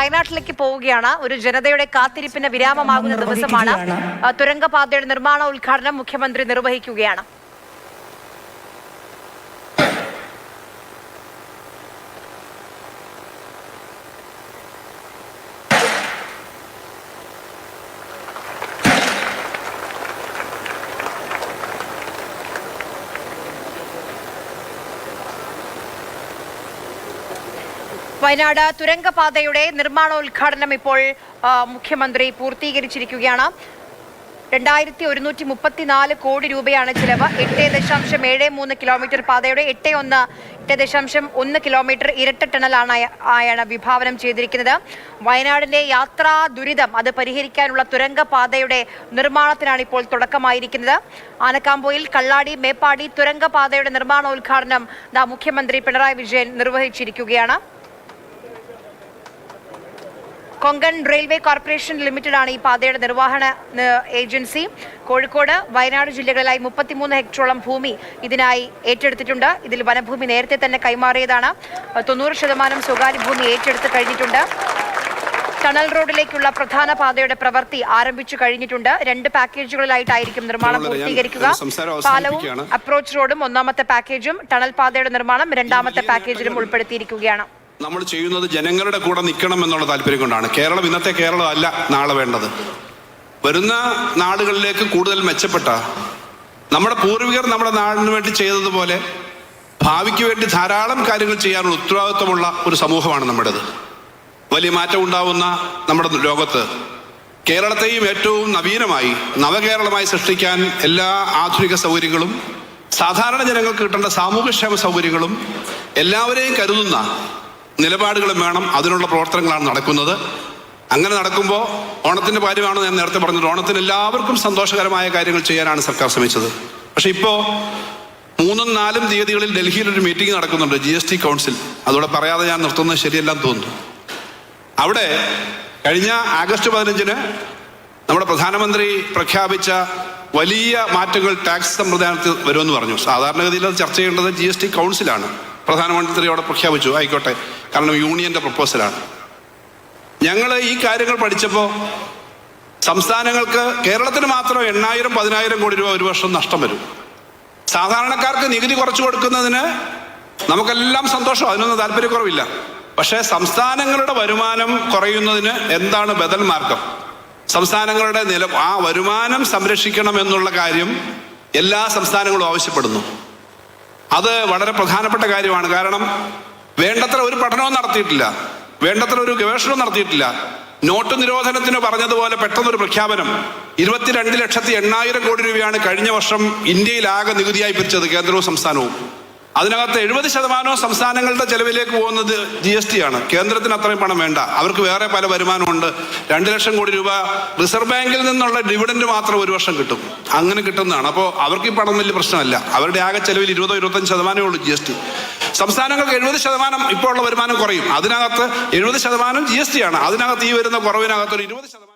വയനാട്ടിലേക്ക് പോവുകയാണ്. ഒരു ജനതയുടെ കാത്തിരിപ്പിന് വിരാമമാകുന്ന ദിവസമാണ്. തുരങ്കപാതയുടെ നിർമ്മാണ ഉദ്ഘാടനം മുഖ്യമന്ത്രി നിർവഹിക്കുകയാണ്. വയനാട് തുരങ്കപാതയുടെ നിർമ്മാണോദ്ഘാടനം ഇപ്പോൾ മുഖ്യമന്ത്രി പൂർത്തീകരിച്ചിരിക്കുകയാണ്. 2134 കോടി രൂപയാണ് ചിലവ്. 8.73 കിലോമീറ്റർ പാതയുടെ 8.1 കിലോമീറ്റർ ഇരട്ട ടണലാണ് വിഭാവനം ചെയ്തിരിക്കുന്നത്. വയനാടിന്റെ യാത്രാ ദുരിതം അത് പരിഹരിക്കാനുള്ള തുരങ്കപാതയുടെ നിർമ്മാണത്തിനാണ് ഇപ്പോൾ തുടക്കമായിരിക്കുന്നത്. ആനക്കാമ്പോയിൽ കള്ളാടി മേപ്പാടി തുരങ്കപാതയുടെ നിർമ്മാണോദ്ഘാടനം മുഖ്യമന്ത്രി പിണറായി വിജയൻ നിർവഹിച്ചിരിക്കുകയാണ്. കൊങ്കൺ റെയിൽവേ കോർപ്പറേഷൻ ലിമിറ്റഡ് ആണ് ഈ പാതയുടെ നിർവഹണ ഏജൻസി. കോഴിക്കോട് വയനാട് ജില്ലകളിലായി 33 ഹെക്ടറോളം ഭൂമി ഇതിനായി ഏറ്റെടുത്തിട്ടുണ്ട്. ഇതിൽ വനഭൂമി നേരത്തെ തന്നെ കൈമാറിയതാണ്. 90% സ്വകാര്യ ഭൂമി ഏറ്റെടുത്ത് കഴിഞ്ഞിട്ടുണ്ട്. ടണൽ റോഡിലേക്കുള്ള പ്രധാന പാതയുടെ പ്രവൃത്തി ആരംഭിച്ചു കഴിഞ്ഞിട്ടുണ്ട്. 2 പാക്കേജുകളിലായിട്ടായിരിക്കും നിർമ്മാണം പൂർത്തീകരിക്കുക. പാലവും അപ്രോച്ച് റോഡും ഒന്നാമത്തെ പാക്കേജും ടണൽ പാതയുടെ നിർമ്മാണം രണ്ടാമത്തെ പാക്കേജിലും ഉൾപ്പെടുത്തിയിരിക്കുകയാണ്. നമ്മൾ ചെയ്യുന്നത് ജനങ്ങളുടെ കൂടെ നിൽക്കണം എന്നുള്ള താല്പര്യം കൊണ്ടാണ്. കേരളം ഇന്നത്തെ കേരളം അല്ല നാളെ വേണ്ടത്. വരുന്ന നാടുകളിലേക്ക് കൂടുതൽ മെച്ചപ്പെട്ട നമ്മുടെ പൂർവികർ നമ്മുടെ നാടിന് വേണ്ടി ചെയ്തതുപോലെ ഭാവിക്ക് വേണ്ടി ധാരാളം കാര്യങ്ങൾ ചെയ്യാനുള്ള ഉത്തരവാദിത്വമുള്ള ഒരു സമൂഹമാണ് നമ്മുടേത്. വലിയ മാറ്റം ഉണ്ടാവുന്ന നമ്മുടെ ലോകത്ത് കേരളത്തെയും ഏറ്റവും നവീനമായി നവകേരളമായി സൃഷ്ടിക്കാൻ എല്ലാ ആധുനിക സൗകര്യങ്ങളും സാധാരണ ജനങ്ങൾക്ക് കിട്ടേണ്ട സാമൂഹ്യക്ഷേമ സൗകര്യങ്ങളും എല്ലാവരെയും കരുതുന്ന നിലപാടുകളും വേണം. അതിനുള്ള പ്രവർത്തനങ്ങളാണ് നടക്കുന്നത്. അങ്ങനെ നടക്കുമ്പോൾ ഓണത്തിൻ്റെ കാര്യമാണ് ഞാൻ നേരത്തെ പറഞ്ഞത്. ഓണത്തിന് എല്ലാവർക്കും സന്തോഷകരമായ കാര്യങ്ങൾ ചെയ്യാനാണ് സർക്കാർ ശ്രമിച്ചത്. പക്ഷെ ഇപ്പോൾ 3, 4 തീയതികളിൽ ഡൽഹിയിൽ ഒരു മീറ്റിംഗ് നടക്കുന്നുണ്ട്, GST കൗൺസിൽ. അതോടെ പറയാതെ ഞാൻ നിർത്തുന്നത് ശരിയല്ലെന്ന് തോന്നുന്നു. അവിടെ കഴിഞ്ഞ ആഗസ്റ്റ് 15-ന് നമ്മുടെ പ്രധാനമന്ത്രി പ്രഖ്യാപിച്ച വലിയ മാറ്റങ്ങൾ ടാക്സ് സമ്പ്രദായത്തിൽ വരുമെന്ന് പറഞ്ഞു. സാധാരണഗതിയിൽ അത് ചർച്ച ചെയ്യേണ്ടത് GST കൗൺസിലാണ്. പ്രധാനമന്ത്രി അവിടെ പ്രഖ്യാപിച്ചു, ആയിക്കോട്ടെ, കാരണം യൂണിയന്റെ പ്രപ്പോസലാണ്. ഞങ്ങൾ ഈ കാര്യങ്ങൾ പഠിച്ചപ്പോൾ സംസ്ഥാനങ്ങൾക്ക് കേരളത്തിന് മാത്രം 8,000-10,000 കോടി രൂപ ഒരു വർഷം നഷ്ടം വരും. സാധാരണക്കാർക്ക് നികുതി കുറച്ചു കൊടുക്കുന്നതിന് നമുക്കെല്ലാം സന്തോഷം, അതിനൊന്നും താല്പര്യക്കുറവില്ല. പക്ഷേ സംസ്ഥാനങ്ങളുടെ വരുമാനം കുറയുന്നതിന് എന്താണ് ബദൽ മാർഗം? സംസ്ഥാനങ്ങളുടെ ആ വരുമാനം സംരക്ഷിക്കണം എന്നുള്ള കാര്യം എല്ലാ സംസ്ഥാനങ്ങളും ആവശ്യപ്പെടുന്നു. അത് വളരെ പ്രധാനപ്പെട്ട കാര്യമാണ്. കാരണം വേണ്ടത്ര ഒരു പഠനവും നടത്തിയിട്ടില്ല, വേണ്ടത്ര ഒരു ഗവേഷണവും നടത്തിയിട്ടില്ല. നോട്ട് നിരോധനത്തിന് പറഞ്ഞതുപോലെ പെട്ടെന്നൊരു പ്രഖ്യാപനം. 22,08,000 കോടി രൂപയാണ് കഴിഞ്ഞ വർഷം ഇന്ത്യയിലാകെ നികുതിയായി പിരിച്ചത്, കേന്ദ്രവും സംസ്ഥാനവും. അതിനകത്ത് 70% സംസ്ഥാനങ്ങളുടെ ചെലവിലേക്ക് പോകുന്നത് GST ആണ്. കേന്ദ്രത്തിന് അത്രയും പണം വേണ്ട, അവർക്ക് വേറെ പല വരുമാനമുണ്ട്. 2 ലക്ഷം കോടി രൂപ റിസർവ് ബാങ്കിൽ നിന്നുള്ള ഡിവിഡൻഡ് മാത്രം ഒരു വർഷം കിട്ടും. അങ്ങനെ കിട്ടുന്നതാണ്. അപ്പോൾ അവർക്ക് ഈ പണം വലിയ പ്രശ്നമല്ല. അവരുടെ ആകെ ചെലവിൽ 20-25% ഉള്ളൂ GST. സംസ്ഥാനങ്ങൾക്ക് 70% ഇപ്പോൾ ഉള്ള വരുമാനം കുറയും. അതിനകത്ത് 70% GST ആണ്. അതിനകത്ത് ഈ വരുന്ന കുറവിനകത്ത് ഒരു 20%